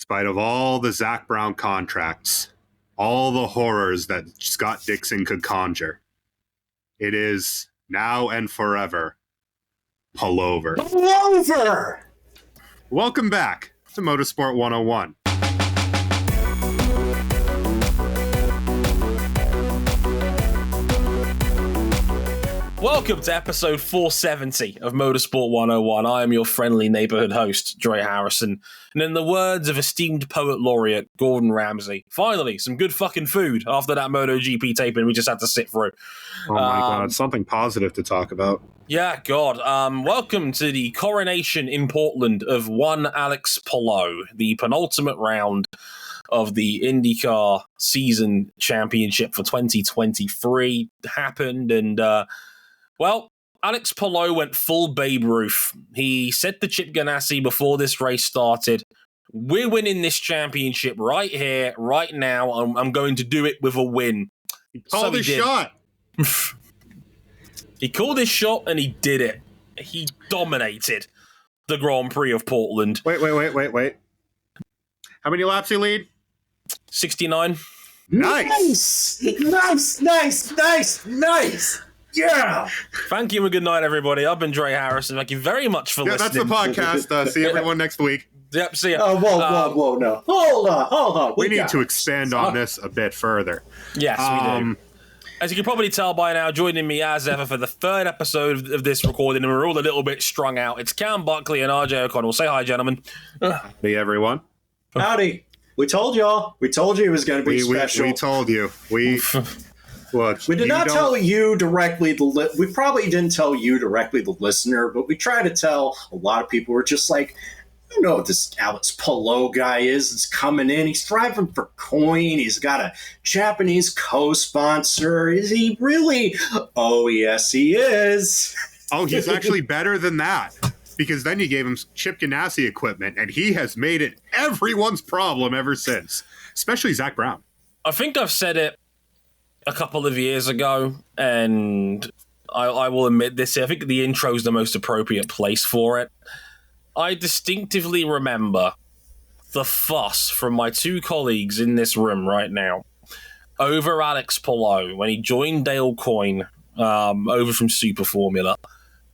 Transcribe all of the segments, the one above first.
spite of all the Zach Brown contracts, all the horrors that Scott Dixon could conjure, it is now and forever Pullover. Pullover! Welcome back to Motorsport 101. Welcome to episode 470 of Motorsport 101. I am your friendly neighborhood host, Tjhe Harrison. And in the words of esteemed poet laureate Gordon Ramsay, finally, some good fucking food after that MotoGP taping we just had to sit through. Oh my God, something positive to talk about. Yeah, God. Welcome to the coronation in Portland of one Alex Palou, the penultimate round of the IndyCar season championship for 2023 happened, and well, Alex Palou went full Babe Ruth. He said to Chip Ganassi before this race started, "We're winning this championship right here, right now. I'm going to do it with a win." He called his shot. He called his shot and he did it. He dominated the Grand Prix of Portland. Wait. How many laps he lead? 69. Nice. Yeah. Thank you and good night, everybody. I've been Tjhe Harrison. Thank you very much for listening. That's the podcast. See everyone next week. Yep, see ya. Oh, whoa, no. Hold on. We need to expand on this a bit further. Yes, we do. As you can probably tell by now, joining me as ever for the third episode of this recording, and we're all a little bit strung out. It's Cam Buckley and RJ O'Connell. Say hi, gentlemen. Hey, everyone. Howdy. We told y'all. We told you it was going to be special. We told you. Look, we did not tell you directly. We probably didn't tell you directly, the listener, but we try to tell a lot of people. We're just like, I don't know what this Alex Palou guy is. It's coming in. He's driving for coin. He's got a Japanese co-sponsor. Is he really? Oh, yes, he is. Oh, he's actually better than that. Because then you gave him Chip Ganassi equipment, and he has made it everyone's problem ever since. Especially Zach Brown. I think I've said it a couple of years ago, and I will admit this here. I think the intro is the most appropriate place for it. I distinctively remember the fuss from my two colleagues in this room right now over Alex Palou when he joined Dale Coyne over from Super Formula,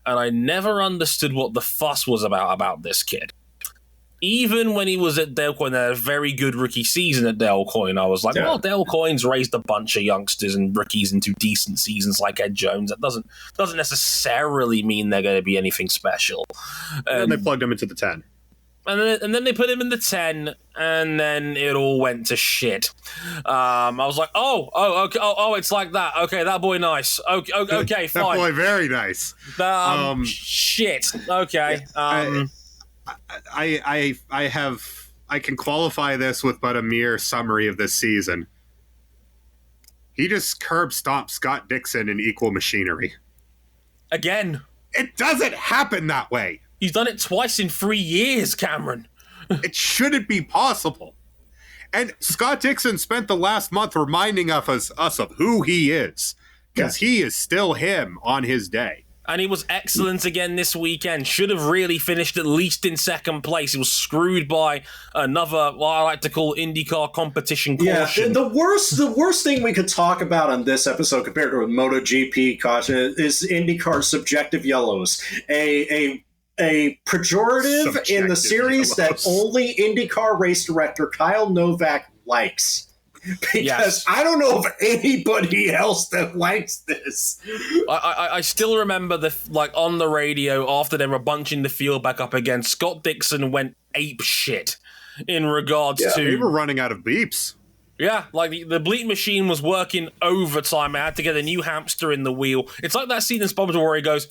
and I never understood what the fuss was about this kid. Even when he was at Dale Coyne, had a very good rookie season at Dale Coyne, I was like, well, Dale Coyne's raised a bunch of youngsters and rookies into decent seasons like Ed Jones. That doesn't necessarily mean they're going to be anything special. And they plugged him into the 10. And then they put him in the 10, and then it all went to shit. I was like, okay, it's like that. Okay, that boy nice. Okay, fine. That boy very nice. Shit. Okay. I can qualify this with but a mere summary of this season. He just curb stomped Scott Dixon in equal machinery. Again. It doesn't happen that way. He's done it twice in 3 years, Cameron. It shouldn't be possible. And Scott Dixon spent the last month reminding us of who he is. Because he is still him on his day. And he was excellent again this weekend. Should have really finished at least in second place. He was screwed by another, what I like to call IndyCar competition caution. Yeah, the worst thing we could talk about on this episode compared to a MotoGP caution is IndyCar's subjective yellows. A pejorative subjective in the series that only IndyCar race director Kyle Novak likes. Because I don't know of anybody else that likes this. I still remember on the radio after they were bunching the field back up again, Scott Dixon went ape shit in regards to... They were running out of beeps. Yeah, like the bleep machine was working overtime. I had to get a new hamster in the wheel. It's like that scene in SpongeBob where he goes...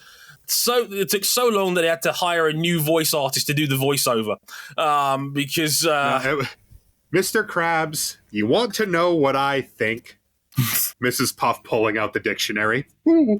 it took so long that they had to hire a new voice artist to do the voiceover. Because... Mr. Krabs, you want to know what I think? Mrs. Puff pulling out the dictionary. Yeah,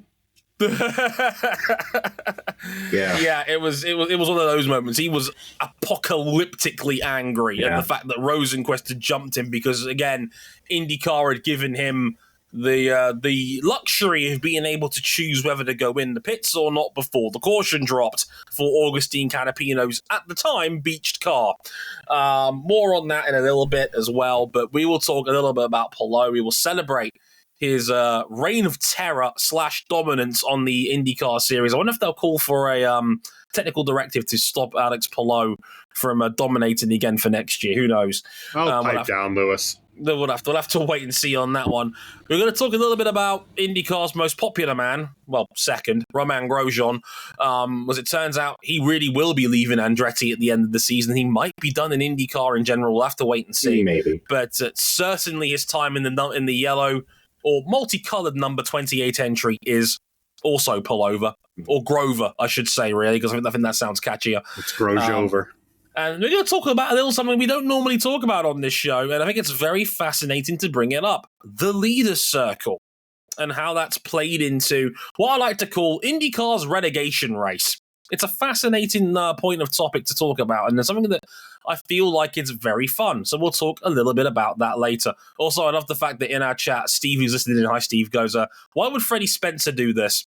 it was one of those moments. He was apocalyptically angry at the fact that Rosenquist had jumped him because, again, IndyCar had given him the luxury of being able to choose whether to go in the pits or not before the caution dropped for Augustine Canapino's, at the time, beached car. More on that in a little bit as well, but we will talk a little bit about Palou. We will celebrate his reign of terror / dominance on the IndyCar series. I wonder if they'll call for a technical directive to stop Alex Palou from dominating again for next year. Who knows? Pipe down, Lewis. We'll have to wait and see on that one. We're going to talk a little bit about IndyCar's most popular man, well, second, Romain Grosjean. As it turns out, he really will be leaving Andretti at the end of the season. He might be done in IndyCar in general. We'll have to wait and see. Maybe. But certainly his time in the yellow or multicolored number 28 entry is also pullover, or Grover, I should say, really, because I think that sounds catchier. It's Grosjean. And we're going to talk about a little something we don't normally talk about on this show, and I think it's very fascinating to bring it up. The Leaders' Circle, and how that's played into what I like to call IndyCar's relegation race. It's a fascinating point of topic to talk about, and it's something that I feel like it's very fun. So we'll talk a little bit about that later. Also, I love the fact that in our chat, Steve, who's listening in, hi Steve, goes, why would Freddie Spencer do this?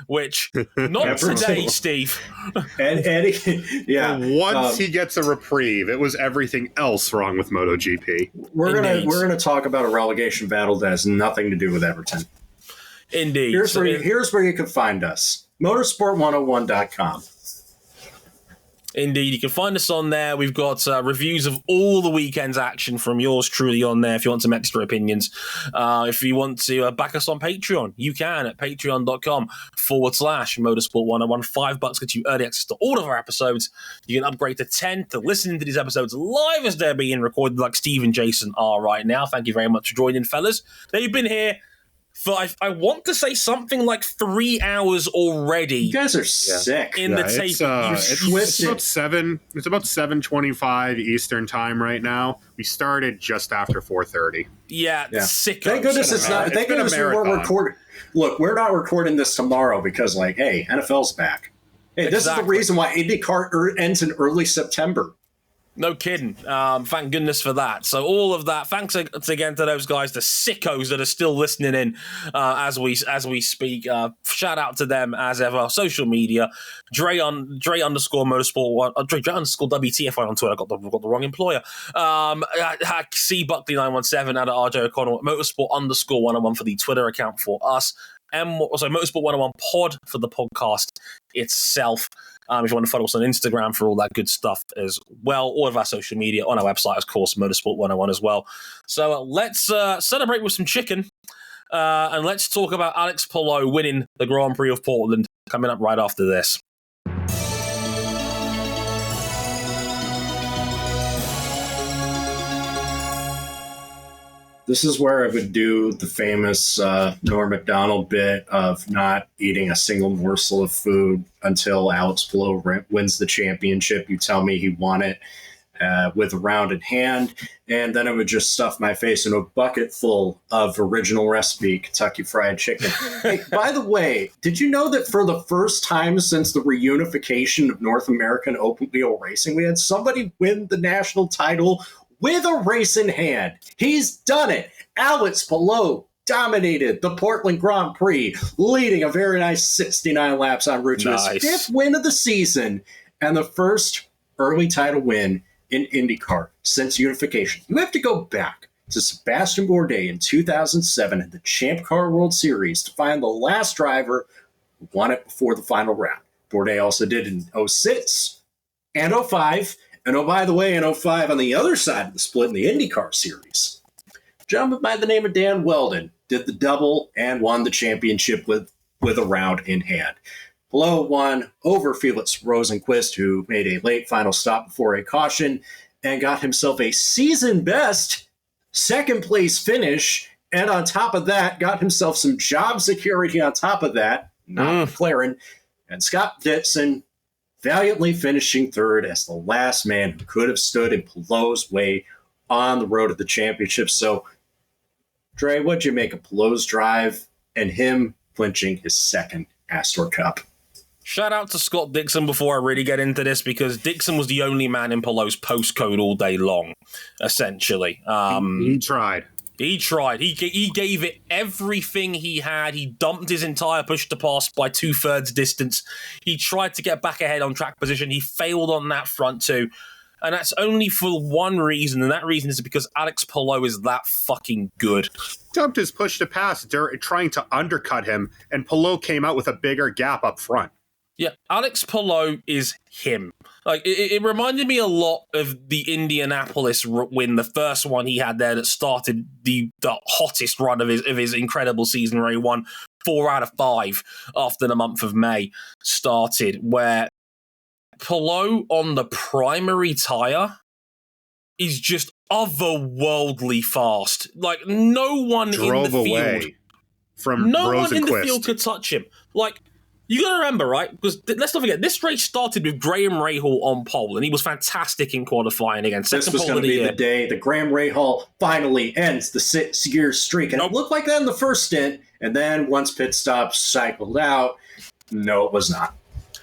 Which, not today, Steve. Eddie, yeah. Once he gets a reprieve, it was everything else wrong with MotoGP. We're gonna talk about a relegation battle that has nothing to do with Everton. Indeed. Here's where you can find us. Motorsport101.com. Indeed, you can find us on there. We've got reviews of all the weekend's action from yours truly on there if you want some extra opinions. If you want to back us on Patreon, you can at patreon.com/motorsport101. $5 gets you early access to all of our episodes. You can upgrade to 10 to listen to these episodes live as they're being recorded, like Steve and Jason are right now. Thank you very much for joining, fellas. They've been here for, I want to say, something like 3 hours already. You guys are sick. In the tape. It's about 7:25 Eastern time right now. We started just after 4:30. Yeah. Sick. Thank goodness it's not. Thank goodness we weren't recording. Look, we're not recording this tomorrow because, hey, NFL's back. Hey, this is the reason why IndyCar ends in early September. No kidding. Thank goodness for that. So all of that, thanks again to those guys, the sickos that are still listening in as we speak. Shout out to them as ever. Social media, Dre underscore motorsport, Dre underscore WTF1 on Twitter. I got the wrong employer. C Buckley 917 out of RJ O'Connell. Motorsport underscore 101 for the Twitter account for us. Motorsport 101 pod for the podcast itself. If you want to follow us on Instagram for all that good stuff as well, all of our social media on our website, of course, Motorsport 101 as well. So let's celebrate with some chicken, and let's talk about Alex Palou winning the Grand Prix of Portland coming up right after this. This is where I would do the famous Norm Macdonald bit of not eating a single morsel of food until Alex Palou wins the championship. You tell me he won it with a round in hand, and then I would just stuff my face in a bucket full of original recipe Kentucky Fried Chicken. Hey, by the way, did you know that for the first time since the reunification of North American open wheel racing, we had somebody win the national title with a race in hand? He's done it. Alex Palou dominated the Portland Grand Prix, leading a very nice 69 laps en route to his 5th win of the season and the first early title win in IndyCar since unification. You have to go back to Sebastian Bourdais in 2007 at the Champ Car World Series to find the last driver who won it before the final round. Bourdais also did in 06 and 05. And oh, by the way, in 05, on the other side of the split in the IndyCar series, a gentleman by the name of Dan Weldon did the double and won the championship with a round in hand. Palou won over Felix Rosenqvist, who made a late final stop before a caution and got himself a season-best second-place finish. And on top of that, got himself some job security on top of that, not McLaren. And Scott Dixon valiantly finishing third as the last man who could have stood in Palou's way on the road to the championship. So, Dre, what'd you make of Palou's drive and him clinching his second Astor Cup? Shout out to Scott Dixon before I really get into this, because Dixon was the only man in Palou's postcode all day long, essentially. He tried. He tried. He gave it everything he had. He dumped his entire push to pass by 2/3 distance. He tried to get back ahead on track position. He failed on that front too. And that's only for one reason, and that reason is because Alex Palou is that fucking good. Dumped his push to pass, trying to undercut him, and Palou came out with a bigger gap up front. Yeah, Alex Palou is him. Like it reminded me a lot of the Indianapolis win, the first one he had there that started the hottest run of his incredible season, where he won 4 out of 5 after the month of May started, where Palou on the primary tire is just otherworldly fast. Like no one drove in the field, away from no Rosenquist. one in the field could touch him. Like you got to remember, right? Because let's not forget, this race started with Graham Rahal on pole, and he was fantastic in qualifying again. This was going to be the day that Graham Rahal finally ends the 6-year streak, and it looked like that in the first stint. And then once pit stops cycled out, no, it was not.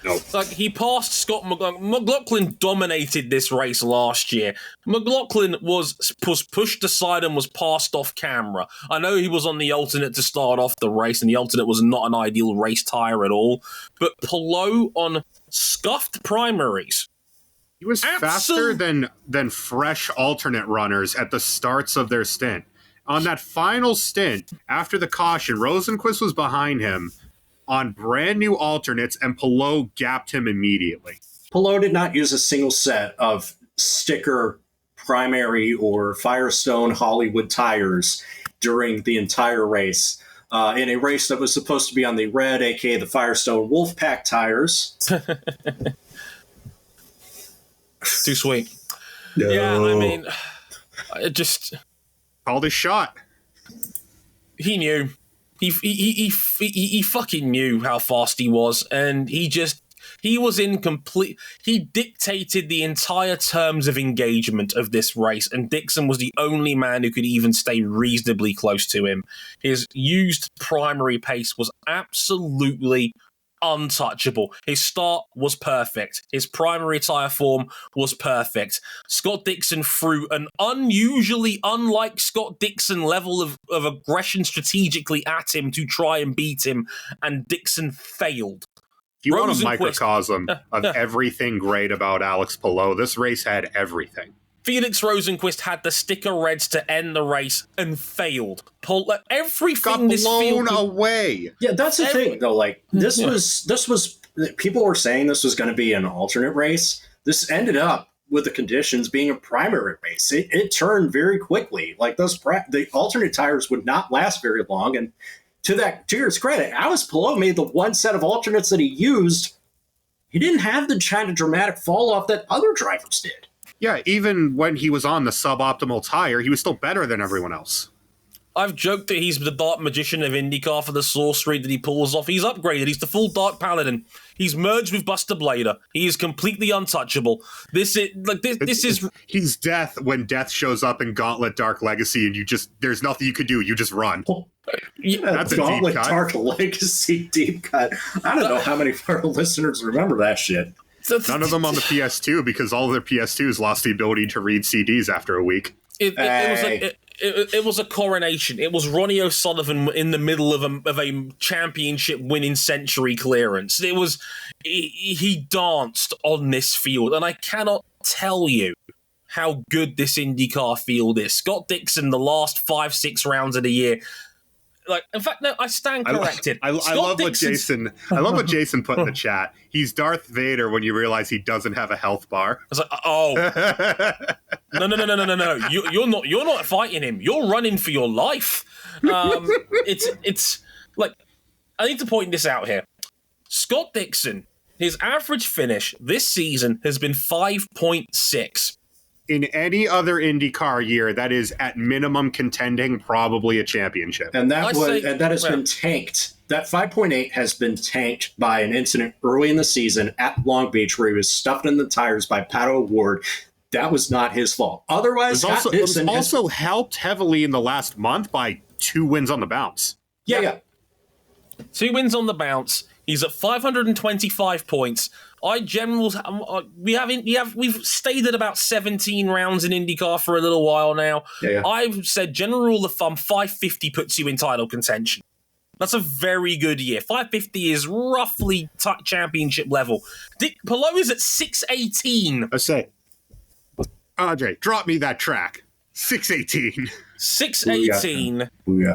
Nope. Like he passed Scott McLaughlin. McLaughlin dominated this race last year. McLaughlin was pushed aside and was passed off camera. I know he was on the alternate to start off the race, and the alternate was not an ideal race tire at all. But Palou on scuffed primaries. He was faster than fresh alternate runners at the starts of their stint. On that final stint, after the caution, Rosenquist was behind him on brand new alternates, and Palou gapped him immediately. Palou did not use a single set of sticker primary or Firestone Hollywood tires during the entire race. In a race that was supposed to be on the red, aka the Firestone Wolfpack tires. Too sweet. No. Yeah, I mean, it just called his shot. He knew. He fucking knew how fast he was, and he was in complete. He dictated the entire terms of engagement of this race, and Dixon was the only man who could even stay reasonably close to him. His used primary pace was absolutely untouchable. His start was perfect. His primary tire form was perfect. Scott Dixon threw an unusually unlike Scott Dixon level of aggression strategically at him to try and beat him, and Dixon failed. If you want a microcosm of everything great about Alex Palou, this race had everything. Felix Rosenquist had the sticker reds to end the race and failed. Everything got blown away. Yeah, that's the thing, though. Like this was people were saying this was going to be an alternate race. This ended up with the conditions being a primary race. It turned very quickly. Like the alternate tires would not last very long. And to his credit, Alex Palou made the one set of alternates that he used. He didn't have the kind of dramatic fall off that other drivers did. Yeah, even when he was on the suboptimal tire, he was still better than everyone else. I've joked that he's the dark magician of IndyCar for the sorcery that he pulls off. He's upgraded. He's the full Dark Paladin. He's merged with Buster Blader. He is completely untouchable. This is he's death when death shows up in Gauntlet Dark Legacy, and there's nothing you could do. You just run. Yeah, that's a Gauntlet deep cut. Dark Legacy deep cut. I don't know how many of our listeners remember that shit. None of them on the PS2, because all of their PS2s lost the ability to read CDs after a week. It was a coronation. It was Ronnie O'Sullivan in the middle of a championship winning century clearance. He danced on this field, and I cannot tell you how good this IndyCar field is. Scott Dixon, the last 5-6 rounds of the year. Like, in fact, no, I stand corrected. I love what Jason put in the chat. He's Darth Vader when you realize he doesn't have a health bar. I was like, oh, no. You're not fighting him. You're running for your life. It's like, I need to point this out here. Scott Dixon, his average finish this season has been 5.6. In any other IndyCar year, that is at minimum contending probably a championship. And that has been tanked. That 5.8 has been tanked by an incident early in the season at Long Beach where he was stuffed in the tires by Pato O'Ward. That was not his fault. Otherwise, it was also helped heavily in the last month by 2 wins on the bounce. Yeah. 2 wins on the bounce. He's at 525 points. We've stayed at about 17 rounds in IndyCar for a little while now. Yeah. I've said general rule of thumb, 550 puts you in title contention. That's a very good year. 550 is roughly championship level. Palou is at 618. I say, Andre, drop me that track. 618. 618.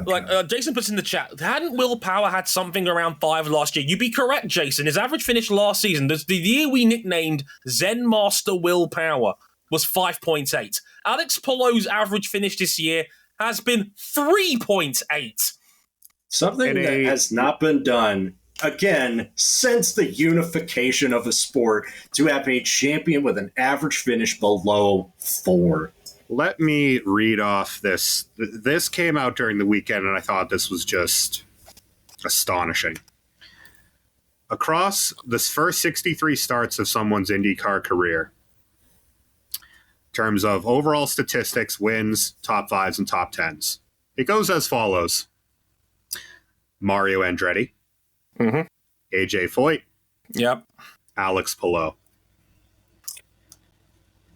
Like Jason puts in the chat, hadn't Will Power had something around 5 last year? You'd be correct, Jason. His average finish last season, the year we nicknamed Zen Master Will Power, was 5.8. Alex Palou's average finish this year has been 3.8. Something that has not been done, again, since the unification of the sport, to have a champion with an average finish below 4. Let me read off this. This came out during the weekend, and I thought this was just astonishing. Across the first 63 starts of someone's IndyCar career, in terms of overall statistics, wins, top 5s, and top 10s, it goes as follows. Mario Andretti, AJ Foyt, Alex Palou.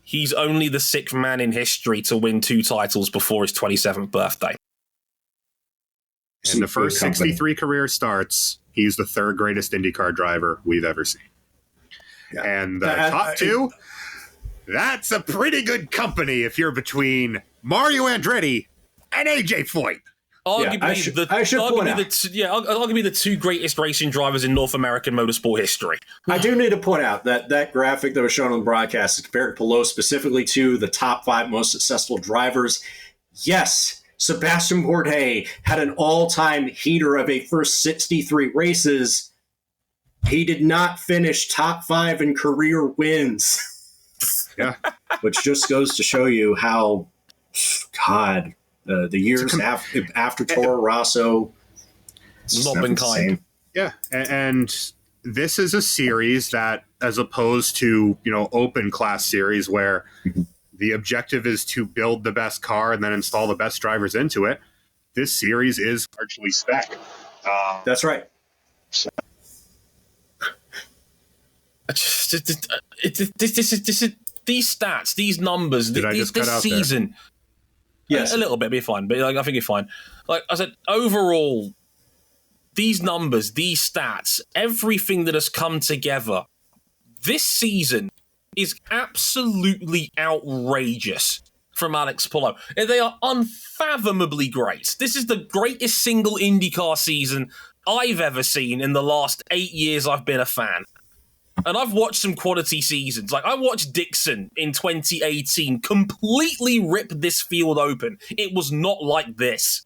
He's only the 6th man in history to win 2 titles before his 27th birthday. In the first 63 career starts, he's the 3rd greatest IndyCar driver we've ever seen. Yeah. And the top 2, that's a pretty good company if you're between Mario Andretti and AJ Foyt. Arguably the 2 greatest racing drivers in North American motorsport history. I do need to point out that graphic that was shown on the broadcast compared Palou specifically to the top 5 most successful drivers. Yes, Sebastian Bourdais had an all-time heater of a first 63 races. He did not finish top 5 in career wins. Yeah. Which just goes to show you how, God... the years after Toro Rosso, not been kind. Yeah, and this is a series that, as opposed to open class series where the objective is to build the best car and then install the best drivers into it, this series is largely spec. That's right. These stats, these numbers, this season. There? Yes. A little bit, be fine, but I think you're fine. Like I said, overall, these numbers, these stats, everything that has come together this season is absolutely outrageous from Alex Palou. They are unfathomably great. This is the greatest single IndyCar season I've ever seen in the last 8 years I've been a fan. And I've watched some quality seasons. Like, I watched Dixon in 2018 completely rip this field open. It was not like this.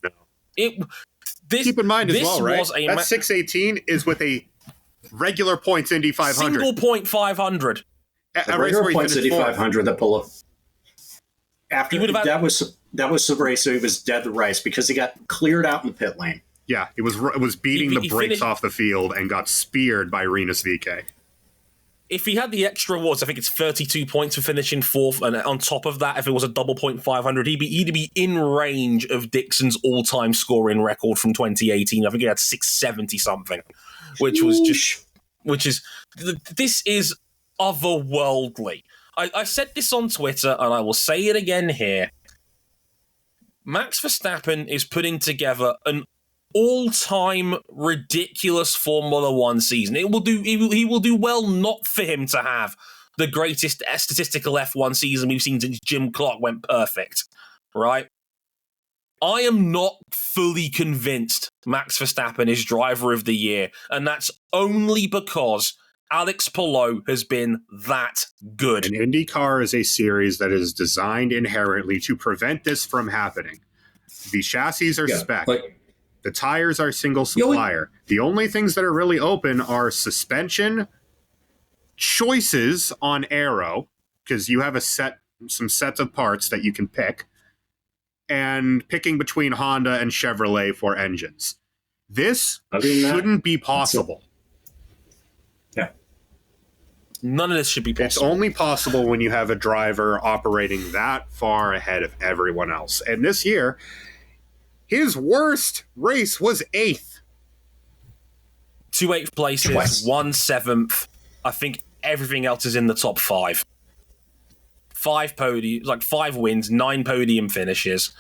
Keep in mind as well, right? That 618 is with a regular points Indy 500. Single point 500. A regular points Indy 500 that Palou. After that was the race, so he was dead to rights because he got cleared out in the pit lane. Yeah, it was beating the brakes off the field and got speared by Rinus VeeKay. If he had the extra awards, I think it's 32 points for finishing 4th, and on top of that, if it was a double point 500, he'd be in range of Dixon's all-time scoring record from 2018. I think he had 670 something, this is otherworldly. I said this on Twitter, and I will say it again here. Max Verstappen is putting together an all-time ridiculous Formula One season. He will do well not for him to have the greatest statistical F1 season we've seen since Jim Clark went perfect, right? I am not fully convinced Max Verstappen is driver of the year, and that's only because Alex Palou has been that good. And IndyCar is a series that is designed inherently to prevent this from happening. The chassis are spec. The tires are single supplier. The only things that are really open are suspension, choices on aero, because you have some sets of parts that you can pick, and picking between Honda and Chevrolet for engines. This shouldn't be possible. Yeah. None of this should be possible. It's only possible when you have a driver operating that far ahead of everyone else. And this year, his worst race was 8th. 2 8th places, Twice. 1 7th. I think everything else is in the top 5. 5 podiums, like 5 wins, 9 podium finishes.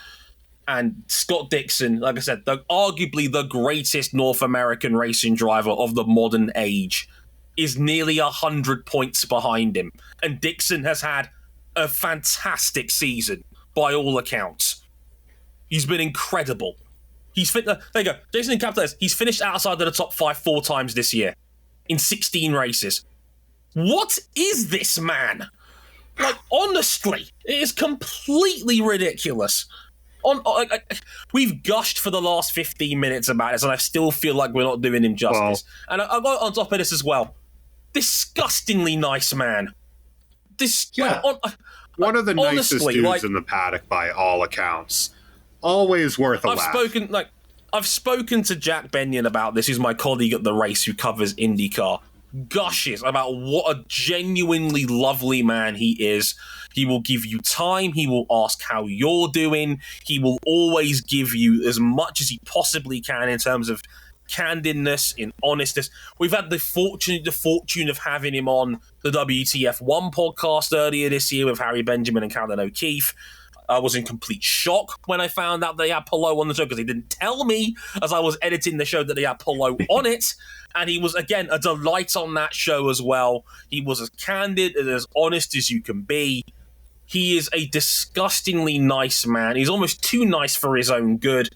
And Scott Dixon, like I said, arguably the greatest North American racing driver of the modern age, is nearly 100 points behind him. And Dixon has had a fantastic season, by all accounts. He's been incredible. There you go. Jason Capitales, he's finished outside of the top 5 4 times this year in 16 races. What is this man? Like, honestly, it is completely ridiculous. We've gushed for the last 15 minutes about this, and I still feel like we're not doing him justice. And I got on top of this as well. Disgustingly nice man. One of the nicest honestly, dudes in the paddock by all accounts. Always worth a laugh. I've spoken to Jack Benyon about this, who's my colleague at the race who covers IndyCar. Gushes about what a genuinely lovely man he is. He will give you time. He will ask how you're doing. He will always give you as much as he possibly can in terms of candidness, in honestness. We've had the fortune of having him on the WTF1 podcast earlier this year with Harry Benjamin and Calvin O'Keefe. I was in complete shock when I found out they had Palou on the show because he didn't tell me as I was editing the show that they had Palou on it. And he was, again, a delight on that show as well. He was as candid and as honest as you can be. He is a disgustingly nice man. He's almost too nice for his own good.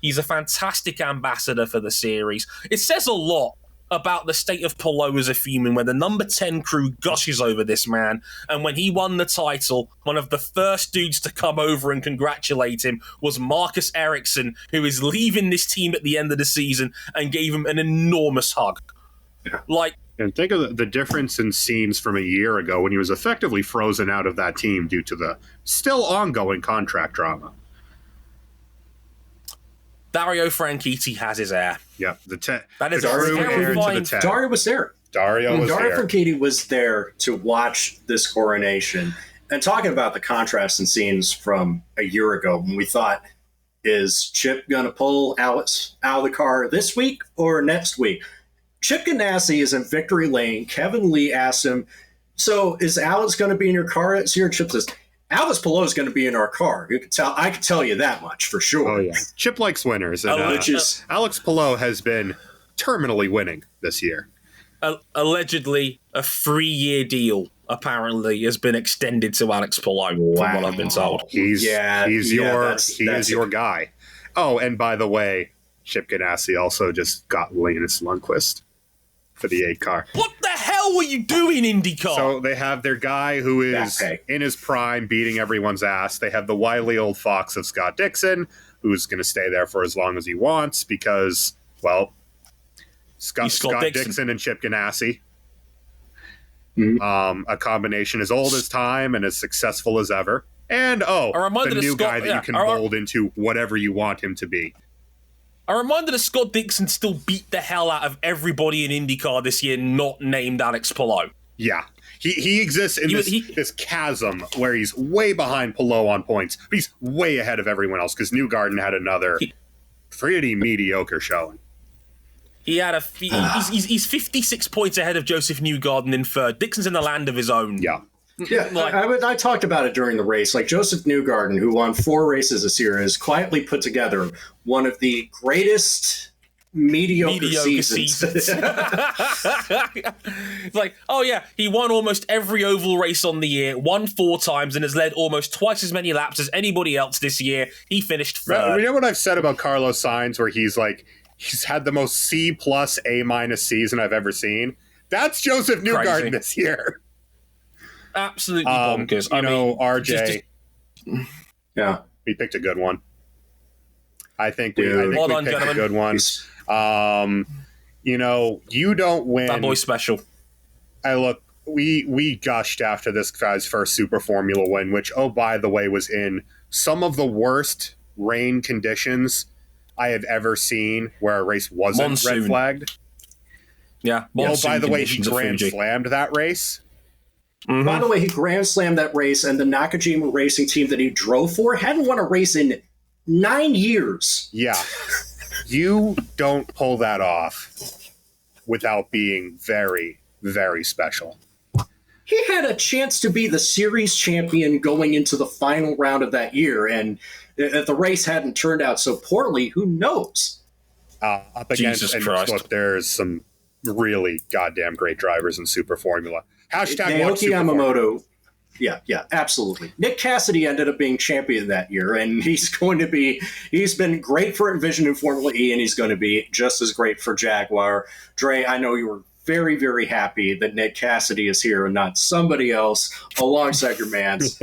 He's a fantastic ambassador for the series. It says a lot about the state of Palou as a human when the number 10 crew gushes over this man, and when he won the title, one of the first dudes to come over and congratulate him was Marcus Ericsson, who is leaving this team at the end of the season, and gave him an enormous hug. Yeah. And think of the difference in scenes from a year ago when he was effectively frozen out of that team due to the still ongoing contract drama. Dario Franchitti has his hair. Yeah, that is terrifying. Dario was there. Dario Franchitti was there to watch this coronation. And talking about the contrast in scenes from a year ago when we thought, is Chip going to pull Alex out of the car this week or next week? Chip Ganassi is in victory lane. Kevin Lee asked him, so is Alex going to be in your car this year? Chip says, Alex Palou is going to be in our car. I can tell you that much for sure. Oh, yeah. Chip likes winners. And, Alex Palou has been terminally winning this year. Allegedly, a 3-year deal apparently has been extended to Alex Palou, from what I've been told. He is your guy. Oh, and by the way, Chip Ganassi also just got Linus Lundqvist for the 8 car. What the hell were you doing, IndyCar? So they have their guy who is in his prime beating everyone's ass. They have the wily old fox of Scott Dixon, who's going to stay there for as long as he wants because, well, Scott Dixon and Chip Ganassi. A combination as old as time and as successful as ever. And, the new guy that you can mold into whatever you want him to be. A reminder that Scott Dixon still beat the hell out of everybody in IndyCar this year not named Alex Palou. Yeah. He exists in this chasm where he's way behind Palou on points, but he's way ahead of everyone else because Newgarden had another pretty mediocre showing. He had he's 56 points ahead of Joseph Newgarden in third. Dixon's in the land of his own. Yeah. Yeah, I talked about it during the race. Like Joseph Newgarden, who won 4 races this year, has quietly put together one of the greatest mediocre seasons. It's like, oh yeah, he won almost every oval race on the year, won 4 times, and has led almost twice as many laps as anybody else this year. He finished third. You know what I've said about Carlos Sainz, where he's had the most C+, A- season I've ever seen? That's Joseph Newgarden this year. Absolutely bonkers. RJ. Yeah. We picked a good one. I think we picked a good one. You don't win. That boy's special. We gushed after this guy's first Super Formula win, which, by the way, was in some of the worst rain conditions I have ever seen where a race wasn't red flagged. Yeah. By the way, he grand slammed that race. Mm-hmm. By the way, he grand slammed that race, and the Nakajima racing team that he drove for hadn't won a race in 9 years. Yeah. You don't pull that off. without being very, very special. He had a chance to be the series champion going into the final round of that year, and if the race hadn't turned out so poorly, who knows? Up against, Jesus and Christ. look, there's some really goddamn great drivers in Super Formula. Hashtag watch Naoki Super Formula. Yamamoto. Yeah, absolutely. Nick Cassidy ended up being champion that year, and he's been great for Envision in Formula E, and he's going to be just as great for Jaguar. Dre, I know you were very, very happy that Nick Cassidy is here and not somebody else alongside your mans.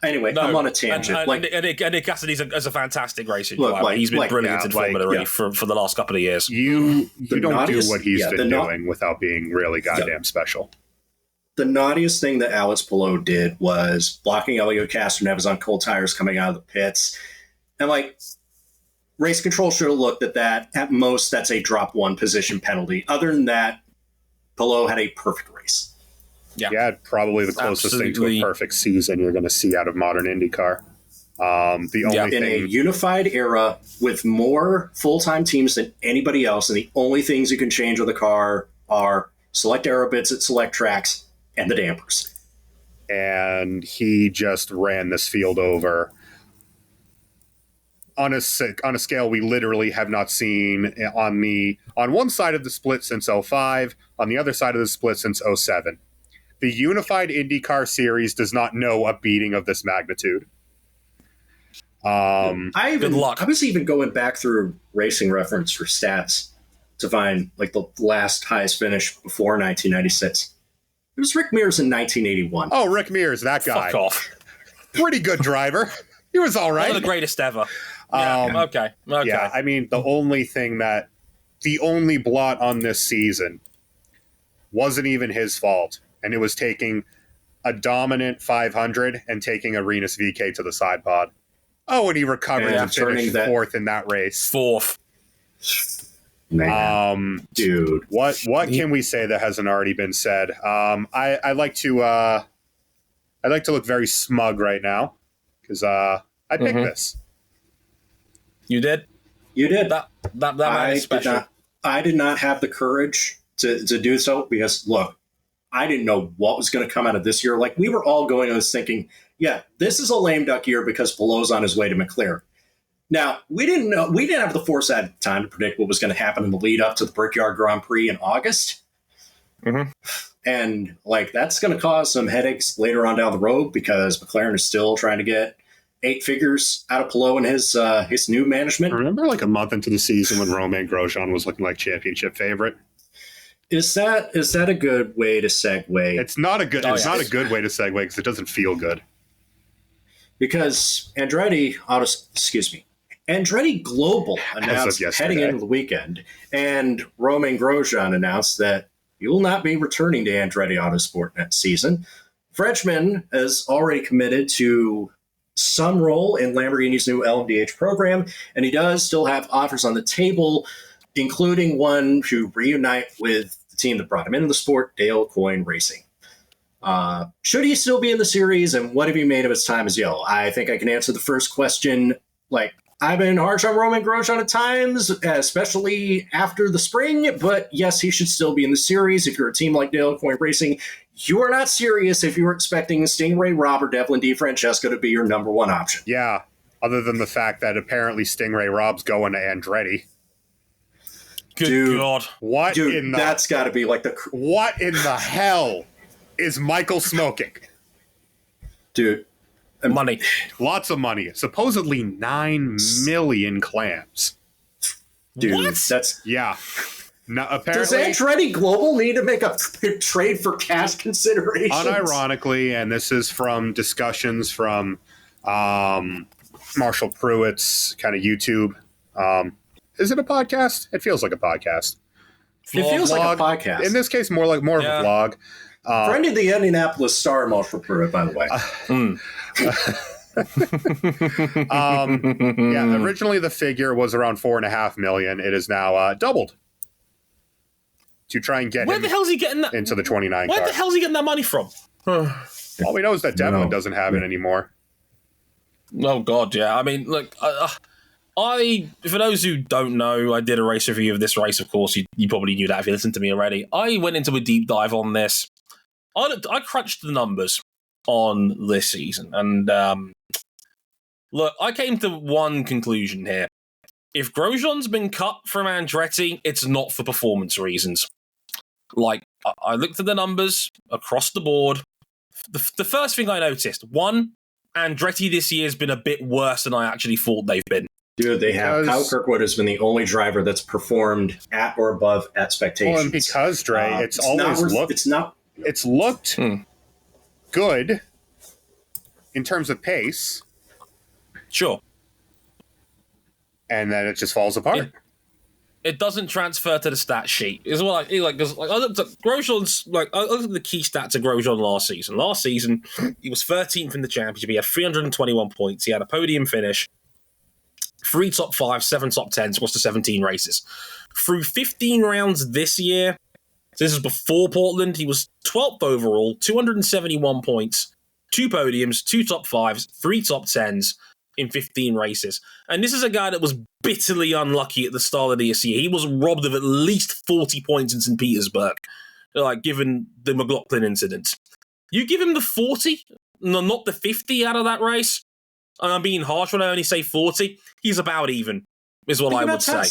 Anyway, I'm on a tangent. And Nick Cassidy is a fantastic racing Look, driver. He's been brilliant in Formula E for the last couple of years. You don't do what he's been the doing without being really goddamn special. The naughtiest thing that Alex Palou did was blocking Elio Castroneves on cold tires coming out of the pits. And, race control should have looked at that. At most, that's a drop one position penalty. Other than that, Palou had a perfect race. Yeah, he had probably the closest thing to a perfect season you're going to see out of modern IndyCar. The only in a unified era with more full-time teams than anybody else, and the only things you can change with a car are select aero bits at select tracks and the dampers. And he just ran this field over on a scale we literally have not seen on one side of the split since 2005, on the other side of the split since 2007. The unified IndyCar series does not know a beating of this magnitude. Good luck. I was even going back through Racing Reference for stats to find the last highest finish before 1996. It was Rick Mears in 1981. Oh, Rick Mears, that guy. Fuck off. Pretty good driver. He was all right. One of the greatest ever. Okay. Yeah, I mean, the only blot on this season wasn't even his fault, and it was taking a dominant 500 and taking a Renus VK to the side pod. Oh, and he recovered and finished fourth in that race. Fourth. Man, dude, what can we say that hasn't already been said? I like to look very smug right now because I picked this. You did. That man is special. I did not have the courage to do so because look, I didn't know what was going to come out of this year. We were all going on this thinking, yeah, this is a lame duck year because Palou's on his way to McLaren. Now, we didn't have the foresight at the time to predict what was going to happen in the lead up to the Brickyard Grand Prix in August. Mm-hmm. And that's going to cause some headaches later on down the road because McLaren is still trying to get 8 figures out of Palou and his new management. I remember a month into the season when Romain Grosjean was looking like championship favorite. Is that a good way to segue? It's not a good way to segue because it doesn't feel good. Because Andretti Global announced heading into the weekend, and Romain Grosjean announced that he will not be returning to Andretti Autosport next season. Frenchman has already committed to some role in Lamborghini's new LMDH program, and he does still have offers on the table, including one to reunite with the team that brought him into the sport, Dale Coyne Racing. Should he still be in the series, and what have you made of his time as yellow? I think I can answer the first question. I've been harsh on Romain Grosjean at times, especially after the spring, but yes, he should still be in the series. If you're a team like Dale Coyne Racing, you are not serious if you're expecting Stingray Robb or Devlin DiFrancesco to be your number one option. Yeah, other than the fact that apparently Stingray Robb's going to Andretti. Good God. That's got to be what in the hell is Michael smoking? Dude. Money. Lots of money. Supposedly 9 million clams. Dude, what? Yeah. No, apparently, does Andretti Global need to make a trade for cash considerations? Unironically, and this is from discussions from Marshall Pruitt's kind of YouTube. Is it a podcast? It feels like a podcast. It feels like a podcast. In this case, more of a vlog. Friend of the Indianapolis Star, Marshall Pruitt, by the way. Originally the figure was around 4.5 million. It is now doubled to try and get where the hell's he getting that into the 29 where car. the hell's he getting that money from? All we know is that Devlin doesn't have it anymore. Oh God, yeah. I mean, look, For those who don't know, I did a race review of this race. Of course, you probably knew that if you listened to me already. I went into a deep dive on this. I crunched the numbers on this season, and look, I came to one conclusion here. If Grosjean's been cut from Andretti, it's not for performance reasons. Like, I looked at the numbers across the board. The first thing I noticed, one, Andretti this year has been a bit worse than I actually thought they've been. Dude, Kyle Kirkwood has been the only driver that's performed at or above expectations. Well, and because, Dre, it's looked good in terms of pace. Sure. And then it just falls apart. It doesn't transfer to the stat sheet. Is what I looked at Grosjean's. I looked at the key stats of Grosjean last season. Last season, he was 13th in the championship. He had 321 points. He had a podium finish. 3 top 5, 7 top 10s across the 17 races. Through 15 rounds this year, so this is before Portland, he was 12th overall, 271 points, 2 podiums, 2 top 5s, 3 top 10s in 15 races. And this is a guy that was bitterly unlucky at the start of this year. He was robbed of at least 40 points in St. Petersburg, given the McLaughlin incident. You give him the 40, no, not the 50 out of that race, and I'm being harsh when I only say 40, he's about even, is what I would say.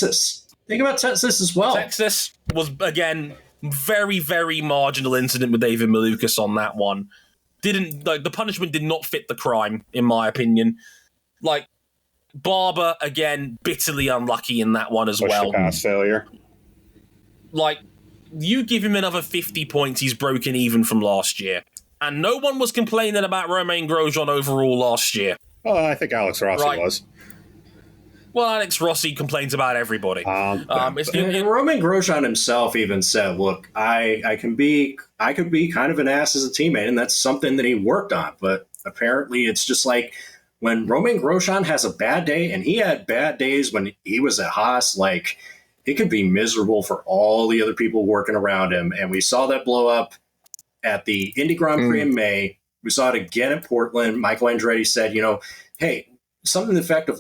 Think about Texas as well. Texas was, again, very, very marginal incident with David Malukas on that one. The punishment did not fit the crime, in my opinion. Barber, again, bitterly unlucky in that one as well. Pass failure. You give him another 50 points, he's broken even from last year. And no one was complaining about Romain Grosjean overall last year. Well, I think Alex Rossi was. Well, Alex Rossi complains about everybody. And Romain Grosjean himself even said, "Look, I could be kind of an ass as a teammate, and that's something that he worked on. But apparently, it's just like when Romain Grosjean has a bad day, and he had bad days when he was at Haas. It could be miserable for all the other people working around him, and we saw that blow up at the Indy Grand Prix in May. We saw it again at Portland. Michael Andretti said, hey, something to the effect of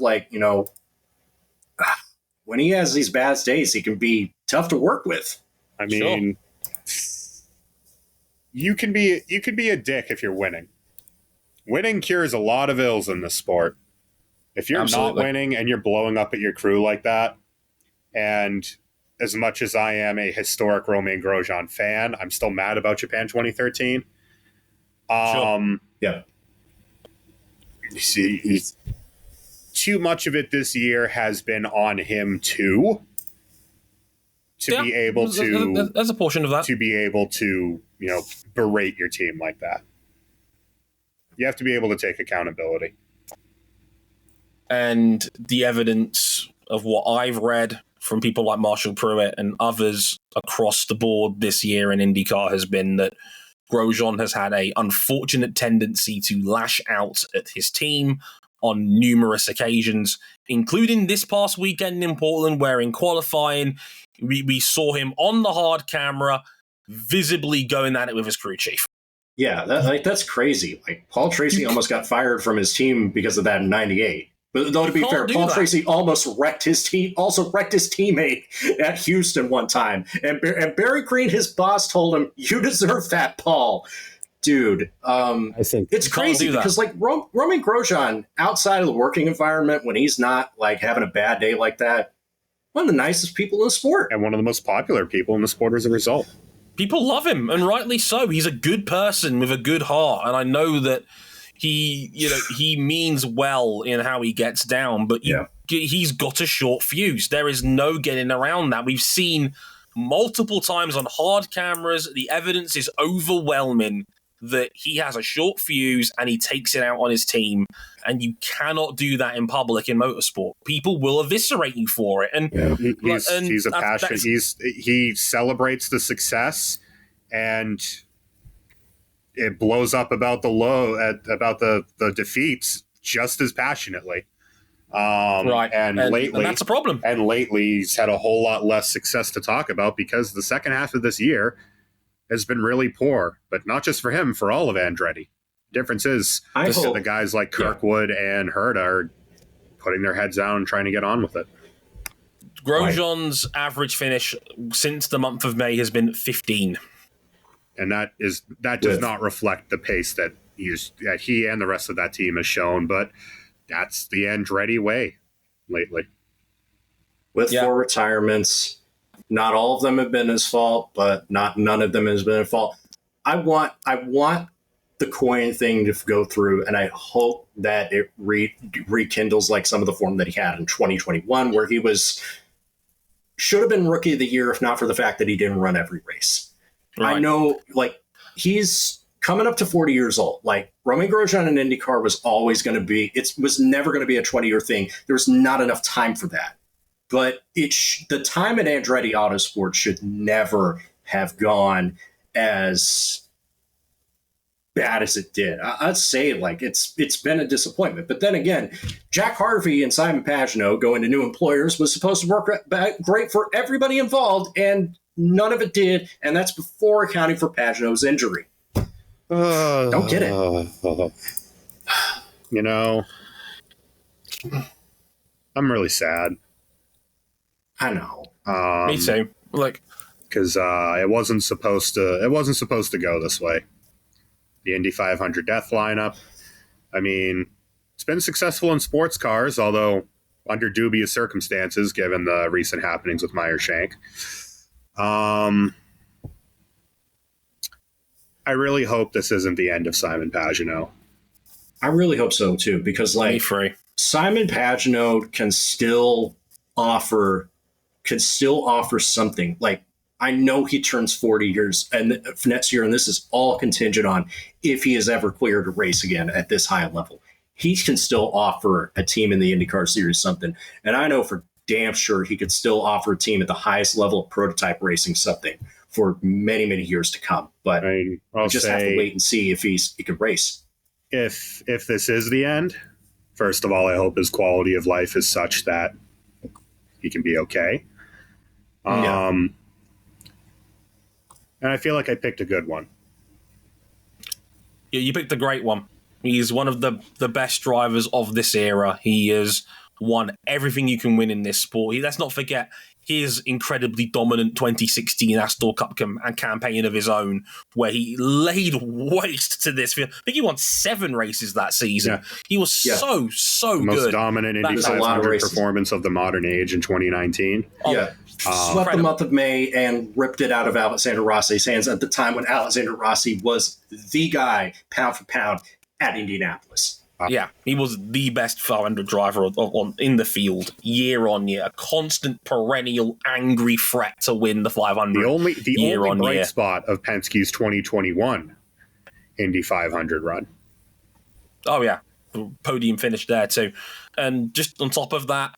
when he has these bad days, he can be tough to work with. I mean, you can be a dick if you're winning. Winning cures a lot of ills in this sport. If you're not winning and you're blowing up at your crew like that, and as much as I am a historic Romain Grosjean fan, I'm still mad about Japan 2013. Yeah. You see, too much of it this year has been on him too. Be able to, there's a portion of that. To be able to, berate your team like that. You have to be able to take accountability. And the evidence of what I've read from people like Marshall Pruitt and others across the board this year in IndyCar has been that Grosjean has had an unfortunate tendency to lash out at his team on numerous occasions, including this past weekend in Portland, where in qualifying, we saw him on the hard camera visibly going at it with his crew chief. Yeah, that's crazy. Paul Tracy almost got fired from his team because of that in '98. But though, to be fair, Paul Tracy almost wrecked his teammate at Houston one time. And Barry Green, his boss, told him, "You deserve that, Paul." Dude, I think it's crazy because Romain Grosjean, outside of the working environment, when he's not having a bad day like that, one of the nicest people in the sport. And one of the most popular people in the sport as a result. People love him, and rightly so. He's a good person with a good heart, and I know that he means well in how he gets down, but he's got a short fuse. There is no getting around that. We've seen multiple times on hard cameras. The evidence is overwhelming that he has a short fuse and he takes it out on his team, and you cannot do that in public in motorsport. People will eviscerate you for it. And he's a passion. He celebrates the success, and it blows up about the defeats just as passionately. Right. And lately, and that's a problem. And lately, he's had a whole lot less success to talk about because the second half of this year has been really poor, but not just for him, for all of Andretti. Difference is the guys like Kirkwood and Herta are putting their heads down and trying to get on with it. Grosjean's average finish since the month of May has been 15. And that does not reflect the pace that he and the rest of that team has shown, but that's the Andretti way lately. With 4 retirements, not all of them have been his fault, but none of them has been his fault. I want the coin thing to go through, and I hope that it rekindles like some of the form that he had in 2021, where he should have been rookie of the year if not for the fact that he didn't run every race. Right. I know, like, he's coming up to 40 years old. Like, Romain Grosjean in IndyCar was always going to be, was never going to be a 20-year thing. There was not enough time for that. But the time at Andretti Autosport should never have gone as bad as it did. I'd say, like, it's been a disappointment. But then again, Jack Harvey and Simon Pagenaud going to new employers was supposed to work great for everybody involved, and none of it did, and that's before accounting for Pagenaud's injury. Don't get it. You know, I'm really sad. I know. Me too. Like, because it wasn't supposed to go this way. The Indy 500 death lineup. I mean, it's been successful in sports cars, although under dubious circumstances, given the recent happenings with Meyer Shank. I really hope this isn't the end of Simon Pagenaud. I really hope so too, because like Simon Pagenaud can still offer something. Like, I know he turns 40 years and next year, and this is all contingent on if he is ever cleared to race again at this high level. He can still offer a team in the IndyCar series something, and I know for damn sure he could still offer a team at the highest level of prototype racing something for many, many years to come. But I'll just have to wait and see if he could race. If this is the end, first of all, I hope his quality of life is such that he can be okay. And I feel like I picked a good one. Yeah, you picked a great one. He's one of the best drivers of this era. He has won everything you can win in this sport. Let's not forget his incredibly dominant 2016 Astor Cup campaign of his own, where he laid waste to this field. I think he won 7 races that season. Yeah. He was so good. Most dominant Indy 500 performance of the modern age in 2019. Yeah. Swept the month of May and ripped it out of Alexander Rossi's hands at the time when Alexander Rossi was the guy, pound for pound, at Indianapolis. Yeah, he was the best 500 driver in the field year on year. A constant, perennial, angry threat to win the 500. The only bright spot of Penske's 2021 Indy 500 run. Oh, yeah. Podium finish there, too. And just on top of that,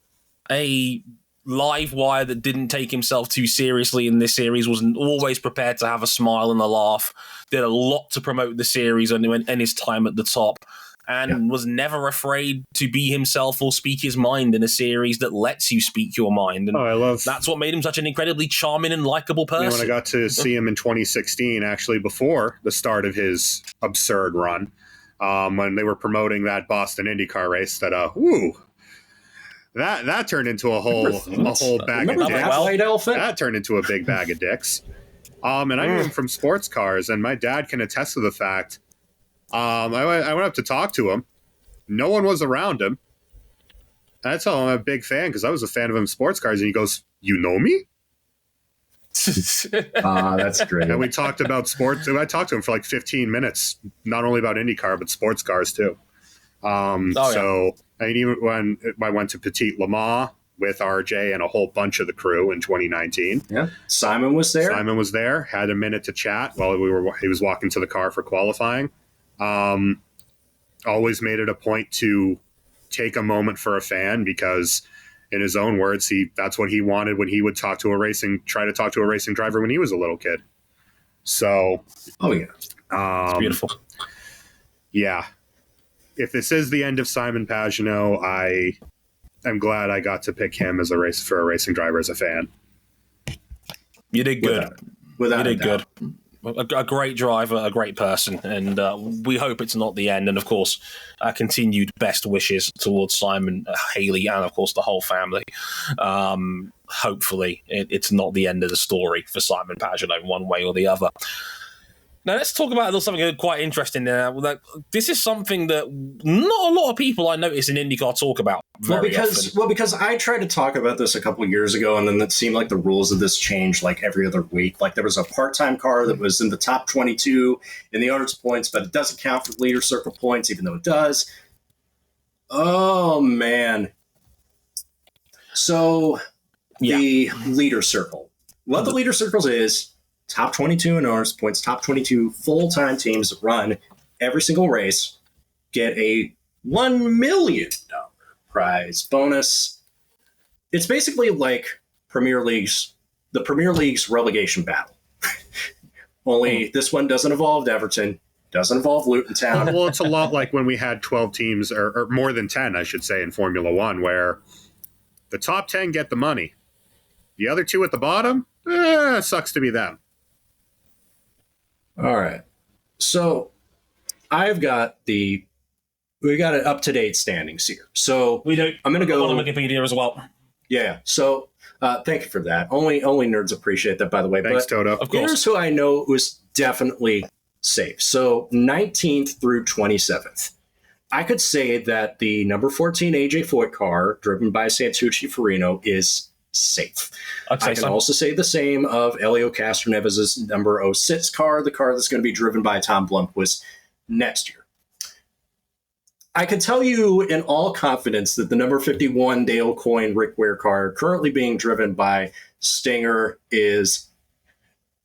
a live wire that didn't take himself too seriously in this series, was always prepared to have a smile and a laugh, did a lot to promote the series and his time at the top, and was never afraid to be himself or speak his mind in a series that lets you speak your mind. And that's what made him such an incredibly charming and likable person. When I got to see him in 2016, actually before the start of his absurd run, when they were promoting that Boston IndyCar race, that turned into a whole bag of dicks. That turned into a big bag of dicks. And I knew him from sports cars, and my dad can attest to the fact. I went up to talk to him. No one was around him. And I told him I'm a big fan because I was a fan of him in sports cars, and he goes, "You know me?" That's great. And we talked about sports. I talked to him for like 15 minutes, not only about IndyCar but sports cars too. And even when I went to Petit Le Mans with RJ and a whole bunch of the crew in 2019. Yeah, Simon was there. Had a minute to chat while he was walking to the car for qualifying. Always made it a point to take a moment for a fan because, in his own words, that's what he wanted when he would try to talk to a racing driver when he was a little kid. So, it's beautiful. Yeah. If this is the end of Simon Pagenaud, I am glad I got to pick him as a racing driver as a fan. You did good. Without you did good. a great driver, a great person, and we hope it's not the end. And of course, continued best wishes towards Simon, Haley, and of course the whole family. Hopefully, it's not the end of the story for Simon Pagenaud, one way or the other. Now, let's talk about something quite interesting there. This is something that not a lot of people I notice in IndyCar talk about very often. Well, because I tried to talk about this a couple of years ago, and then it seemed like the rules of this changed like every other week. Like there was a part-time car that was in the top 22 in the owners' points, but it doesn't count for leader circle points, even though it does. Oh, man. So the leader circle. What the leader circles is... top 22 in owners points, top 22 full-time teams that run every single race get a $1 million prize bonus. It's basically like the Premier League's relegation battle. Only this one doesn't involve Everton, doesn't involve Luton Town. Well, it's a lot like when we had 12 teams, or more than 10, I should say, in Formula One, where the top 10 get the money. The other two at the bottom, sucks to be them. All right. So we got an up-to-date standings here. So we do. I'm going to go on Wikipedia as well. Yeah. So thank you for that. Only nerds appreciate that, by the way. Thanks, but Toto. Of course. Here's who I know was definitely safe. So 19th through 27th. I could say that the number 14 AJ Foyt car, driven by Santucci Farino, is safe. I can also say the same of Elio Castroneves' number 06 car, the car that's going to be driven by Tom Blomqvist next year. I can tell you in all confidence that the number 51 Dale Coyne Rick Ware car, currently being driven by Stinger, is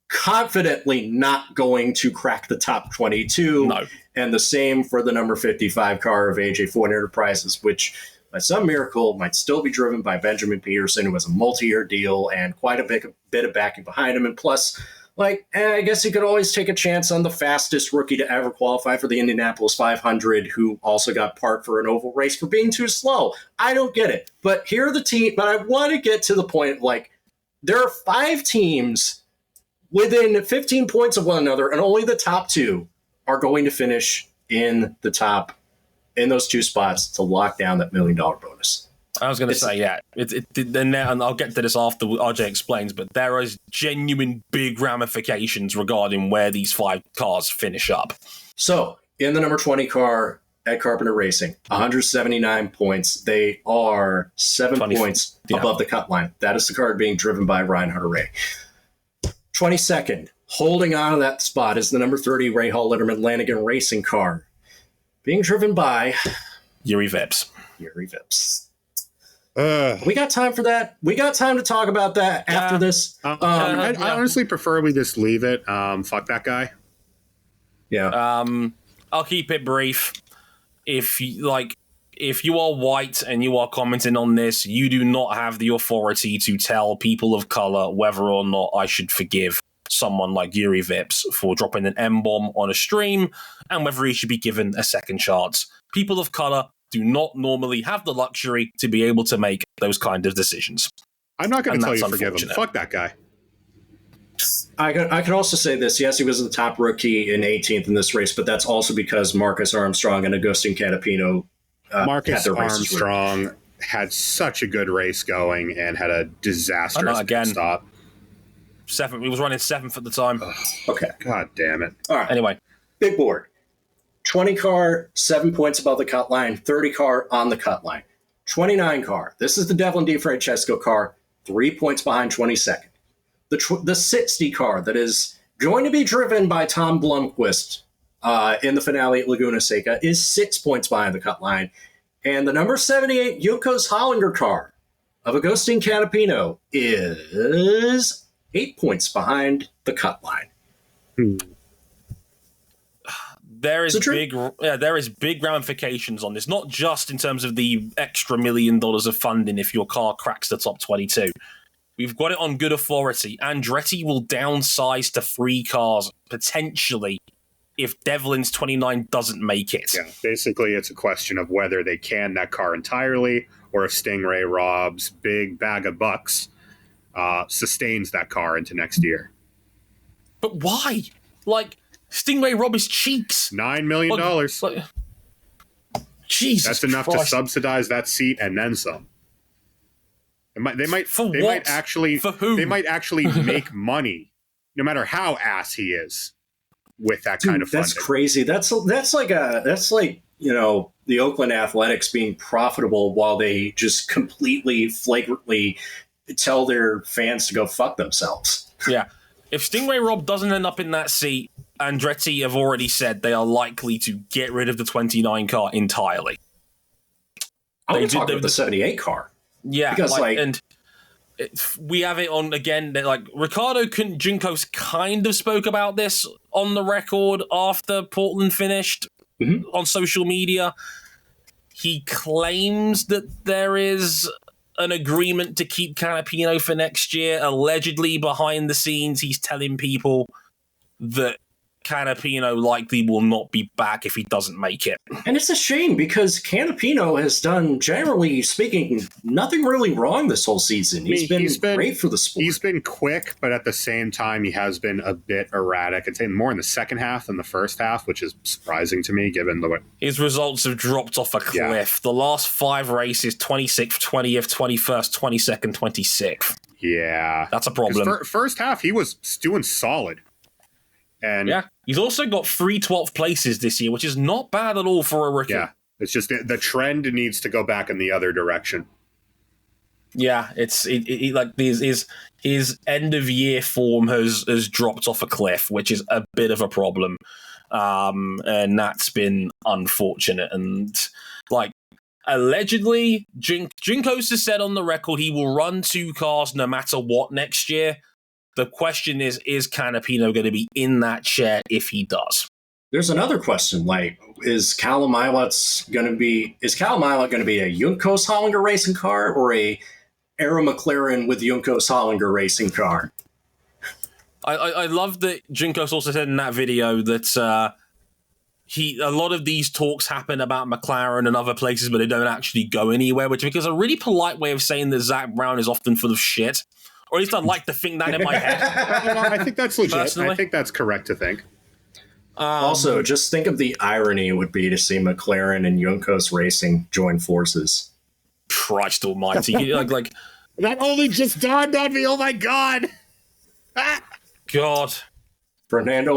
confidently not going to crack the top 22. No. And the same for the number 55 car of AJ Foyt Enterprises, which by some miracle might still be driven by Benjamin Peterson, who has a multi-year deal and quite a bit of backing behind him. And plus, I guess you could always take a chance on the fastest rookie to ever qualify for the Indianapolis 500, who also got parked for an oval race for being too slow. I don't get it. But here are the team. But I want to get to the point, there are 5 teams within 15 points of one another, and only the top 2 are going to finish in those 2 spots to lock down that $1 million bonus. I was going to say, yeah. And I'll get to this after RJ explains, but there is genuine big ramifications regarding where these 5 cars finish up. So, in the number 20 car at Carpenter Racing, 179 points. They are 7 points above the cut line. That is the car being driven by Ryan Hunter-Reay. 22nd, holding on to that spot, is the number 30 Ray Hall Letterman Lanigan Racing car, being driven by Yuri Vips. We got time for that. We got time to talk about that after this. I honestly prefer we just leave it. Fuck that guy. Yeah. I'll keep it brief. If you are white and you are commenting on this, you do not have the authority to tell people of color whether or not I should forgive someone like Yuri Vips for dropping an M-bomb on a stream and whether he should be given a second chance. People of color do not normally have the luxury to be able to make those kind of decisions. I'm not going to tell you to forgive him. Fuck that guy. I can also say this. Yes, he was the top rookie in 18th in this race, but that's also because Marcus Armstrong and Agustin Canapino Marcus Armstrong had such a good race going and had a disastrous stop. 7th. He was running 7th at the time. Okay. God damn it. All right. Anyway. Big board. 20 car, 7 points above the cut line. 30 car on the cut line. 29 car. This is the Devlin DiFrancesco car. 3 points behind 22nd. The 60 car that is going to be driven by Tom Blomqvist in the finale at Laguna Seca is 6 points behind the cut line. And the number 78 Yukos Hollinger car of Agustin Canapino is 8 points behind the cut line. There is big ramifications on this, not just in terms of the extra $1 million of funding if your car cracks the top 22. We've got it on good authority. Andretti will downsize to 3 cars, potentially, if Devlin's 29 doesn't make it. Yeah, basically it's a question of whether they can that car entirely or if Stingray Rob's big bag of bucks sustains that car into next year. But why? Like, Stingray Rob is cheeks. $9 million. Jesus That's enough Christ. to subsidize that seat and then some. They might actually For who? They might actually make money, no matter how ass he is, with that kind of funding. That's crazy. That's like the Oakland Athletics being profitable while they just completely flagrantly tell their fans to go fuck themselves. Yeah. If Stingray Rob doesn't end up in that seat, Andretti have already said they are likely to get rid of the 29 car entirely. I want to talk about the 78 car. Yeah, because we have it on again. Like Ricardo Juncos kind of spoke about this on the record after Portland finished on social media. He claims that there is an agreement to keep Canapino for next year. Allegedly, behind the scenes, he's telling people that Canapino likely will not be back if he doesn't make it. And it's a shame because Canapino has done, generally speaking, nothing really wrong this whole season. He's been great for the sport. He's been quick, but at the same time, he has been a bit erratic. I'd say more in the second half than the first half, which is surprising to me, given the way his results have dropped off a cliff. Yeah. The last 5 races, 26th, 20th, 21st, 22nd, 26th. Yeah. That's a problem. First half, he was doing solid. And yeah, he's also got 3 12th places this year, which is not bad at all for a rookie. Yeah, it's just the trend needs to go back in the other direction. Yeah, it's like his end of year form has dropped off a cliff, which is a bit of a problem, and that's been unfortunate. And like allegedly, Juncos has said on the record he will run 2 cars no matter what next year. The question is Canapino going to be in that chair if he does? There's another question, like, is Callum Ilott going to be a Juncos Hollinger racing car or a Arrow McLaren with Juncos Hollinger racing car? I love that Juncos also said in that video that a lot of these talks happen about McLaren and other places, but they don't actually go anywhere, which is a really polite way of saying that Zach Brown is often full of shit. Or at least I'd like to think that in my head. I think that's legit. Personally. I think that's correct to think. Also, just think of the irony it would be to see McLaren and Juncos Racing join forces. Christ almighty. like that only just dawned on me. Oh, my God. God. Fernando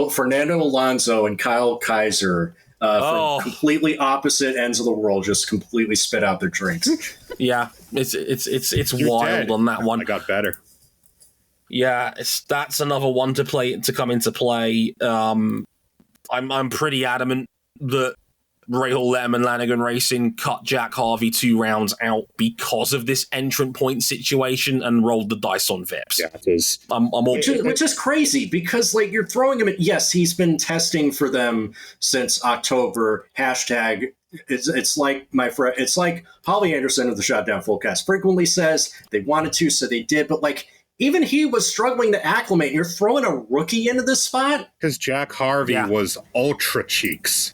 Alonso and Kyle Kaiser from completely opposite ends of the world just completely spit out their drinks. Yeah, it's wild dead. On that one. I got better. Yeah, that's another one to come into play. I'm pretty adamant that Rahal Letterman Lanigan Racing cut Jack Harvey 2 rounds out because of this entrant point situation and rolled the dice on Vips. Yeah, it is. Which is crazy because like you're throwing him at, yes, he's been testing for them since October. Hashtag it's like my friend, it's like Holly Anderson of the Shutdown Fullcast frequently says they wanted to, so they did, but like even he was struggling to acclimate. You're throwing a rookie into this spot? Because Jack Harvey was ultra cheeks.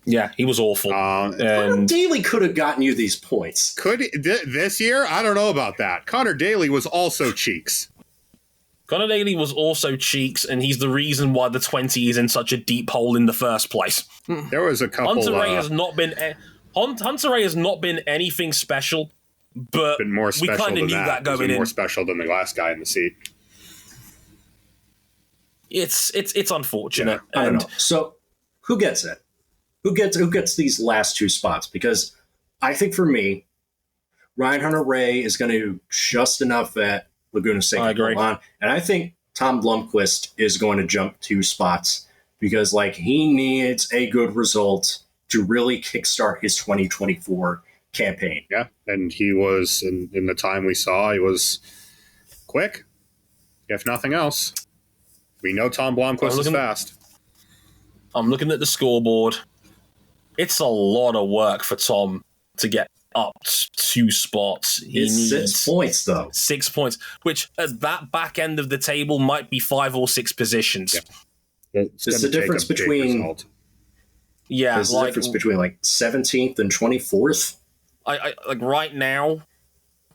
Yeah, he was awful. And Daly could have gotten you these points. This year? I don't know about that. Connor Daly was also cheeks. Connor Daly was also cheeks, and he's the reason why the 20 is in such a deep hole in the first place. There was a couple... Hunter Ray has not been anything special. But been more special we kind of knew that going in. More special than the last guy in the seat. It's unfortunate. Yeah, I don't know. So who gets it? Who gets these last 2 spots? Because I think for me, Ryan Hunter-Reay is going to do just enough at Laguna Seca, and I think Tom Blomqvist is going to jump 2 spots because like he needs a good result to really kickstart his 2024 campaign. Yeah, and he was in the time we saw, he was quick, if nothing else. We know Tom Blomqvist is fast. I'm looking at the scoreboard. It's a lot of work for Tom to get up 2 spots. He needs 6 points, though. 6 points, which at that back end of the table might be 5 or 6 positions. Yeah. It's the difference between... Yeah, there's the difference between like 17th and 24th. I like right now,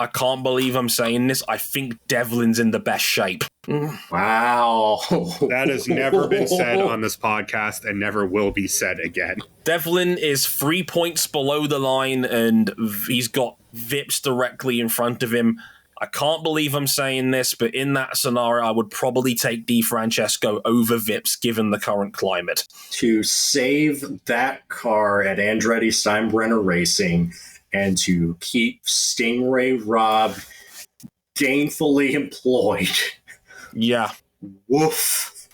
I can't believe I'm saying this. I think Devlin's in the best shape. Wow. That has never been said on this podcast and never will be said again. Devlin is 3 points below the line, and he's got Vips directly in front of him. I can't believe I'm saying this, but in that scenario, I would probably take Di Francesco over Vips given the current climate. To save that car at Andretti Steinbrenner Racing and to keep Stingray Rob gainfully employed. Yeah. Woof.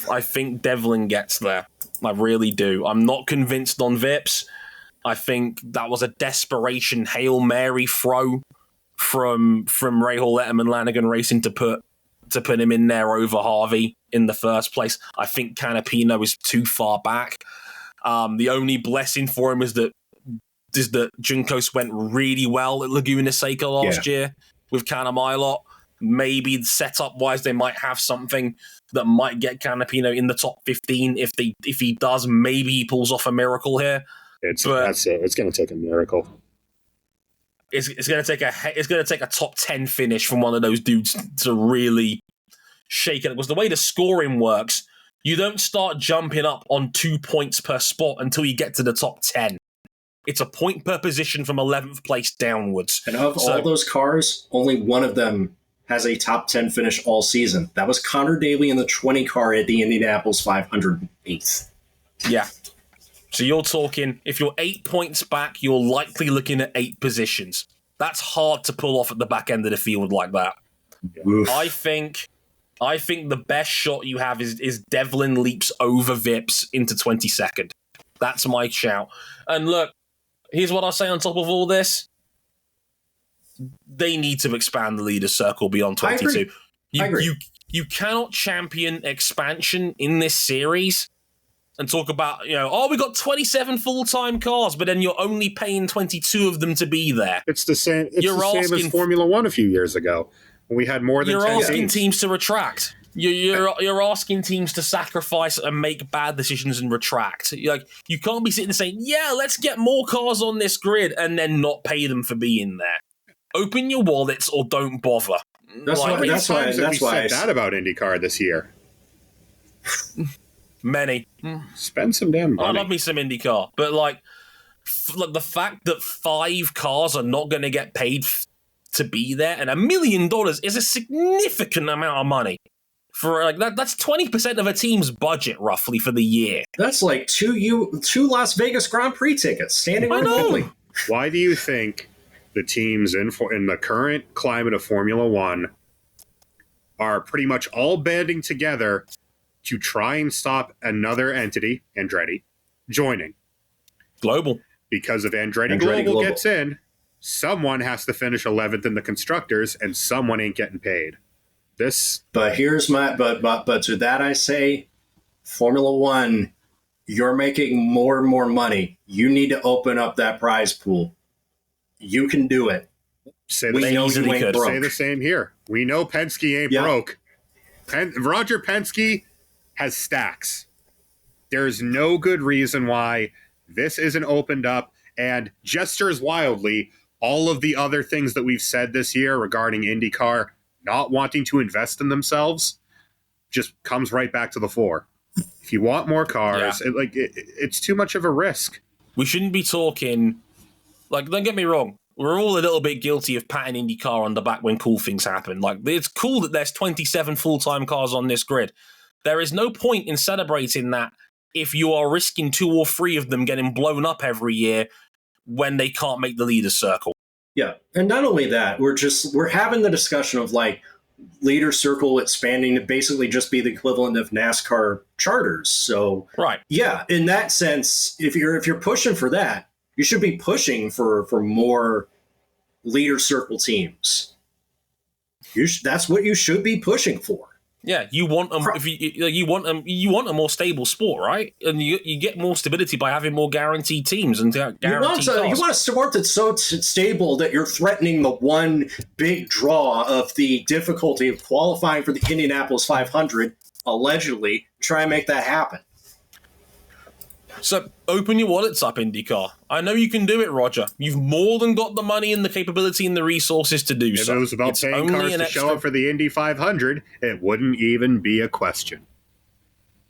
I think Devlin gets there. I really do. I'm not convinced on Vips. I think that was a desperation Hail Mary throw from Rahal Letterman Lanigan Racing to put him in there over Harvey in the first place. I think Canapino is too far back. The only blessing for him is that Juncos went really well at Laguna Seca last year with Canamilot. Maybe setup-wise, they might have something that might get Canapino in the top 15. If he does, maybe he pulls off a miracle here. It's going to take a miracle. It's going to take a top 10 finish from one of those dudes to really shake it. Because the way the scoring works, you don't start jumping up on 2 points per spot until you get to the top 10. It's a point per position from 11th place downwards. And of all those cars, only one of them has a top 10 finish all season. That was Connor Daly in the 20 car at the Indianapolis 508th. Yeah. So you're talking, if you're 8 points back, you're likely looking at 8 positions. That's hard to pull off at the back end of the field like that. Oof. I think the best shot you have is Devlin leaps over Vips into 22nd. That's my shout. And look, here's what I'll say on top of all this. They need to expand the leaders circle beyond 22. I agree. You cannot champion expansion in this series and talk about, we got 27 full-time cars, but then you're only paying 22 of them to be there. It's the same. It's the same as Formula One a few years ago when we had more than 10 You're asking teams. teams to retract. You're asking teams to sacrifice and make bad decisions and retract. You can't be sitting there saying, yeah, let's get more cars on this grid and then not pay them for being there. Open your wallets or don't bother. That's why we said that about IndyCar this year. Many. Spend some damn money. I love me some IndyCar, but the fact that 5 cars are not going to get paid to be there, and $1 million is a significant amount of money. For that's 20% of a team's budget roughly for the year. That's like two Las Vegas Grand Prix tickets standing room only. Why do you think the teams in the current climate of Formula One are pretty much all banding together to try and stop another entity, Andretti, joining? Global. Because if Andretti Global gets in, someone has to finish 11th in the constructors, and someone ain't getting paid. But here's but to that I say, Formula One, you're making more and more money. You need to open up that prize pool. You can do it. Say the same here. We know Penske ain't broke. Roger Penske has stacks. There's no good reason why this isn't opened up, and gestures wildly all of the other things that we've said this year regarding IndyCar not wanting to invest in themselves just comes right back to the fore. If you want more cars, it's too much of a risk. We shouldn't be talking, don't get me wrong, we're all a little bit guilty of patting IndyCar on the back when cool things happen. It's cool that there's 27 full-time cars on this grid. There is no point in celebrating that if you are risking 2 or 3 of them getting blown up every year when they can't make the leaders circle. Yeah, and not only that, we're having the discussion of leader circle expanding to basically just be the equivalent of NASCAR charters. So right, yeah, in that sense, if you're pushing for that, you should be pushing for more leader circle teams. That's what you should be pushing for. Yeah, you want them. If you want a more stable sport, right? And you get more stability by having more guaranteed teams and guaranteed cars. You want a sport that's so stable that you're threatening the one big draw of the difficulty of qualifying for the Indianapolis 500, allegedly, try and make that happen. So open your wallets up, IndyCar. I know you can do it, Roger. You've more than got the money and the capability and the resources to do so. If it was about paying cars to show up for the Indy 500, it wouldn't even be a question.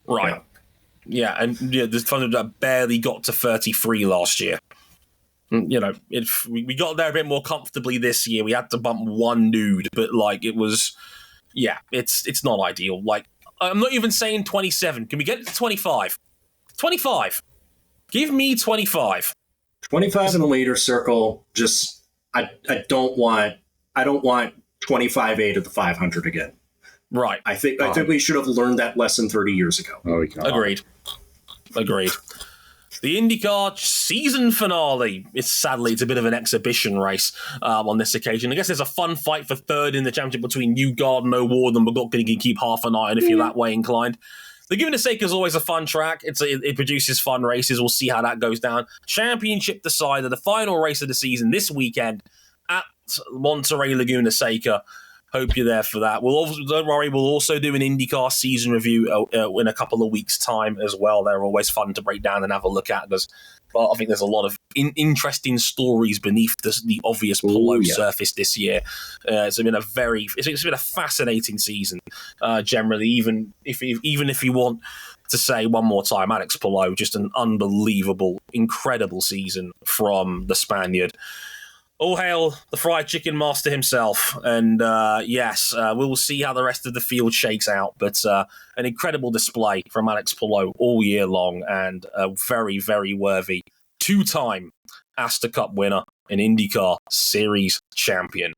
Right. Yeah, and the fund that barely got to 33 last year. You know, we got there a bit more comfortably this year. We had to bump one dude, but like it was, it's not ideal. Like I'm not even saying 27. Can we get it to 25? 25. Give me 25. 25 in the leader circle. Just I don't want 25-8 at the 500 again. Right. I think we should have learned that lesson 30 years ago. Oh, Agreed. The IndyCar season finale is sadly it's a bit of an exhibition race on this occasion. I guess there's a fun fight for third in the championship between Newgarden and O'Ward, and we're not going to keep half an eye on if you're that way inclined. The Given Sake is always a fun track. It produces fun races. We'll see how that goes down. Championship decider, the final race of the season this weekend at Monterey Laguna Seca. Hope you're there for that. Don't worry, we'll also do an IndyCar season review in a couple of weeks' time as well. They're always fun to break down and have a look at. I think there's a lot of interesting stories beneath the obvious Palou surface this year. It's been a fascinating season generally. Even if you want to say one more time, Alex Palou, just an unbelievable, incredible season from the Spaniard. All hail the fried chicken master himself. And we'll see how the rest of the field shakes out. But an incredible display from Alex Palou all year long, and a very, very worthy two-time Astor Cup winner and IndyCar Series champion.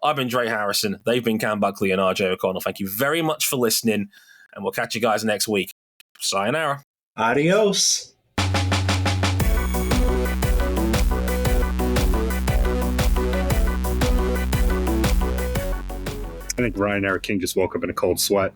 I've been Dre Harrison. They've been Cam Buckley and RJ O'Connell. Thank you very much for listening, and we'll catch you guys next week. Sayonara. Adios. I think Ryan Eric King just woke up in a cold sweat.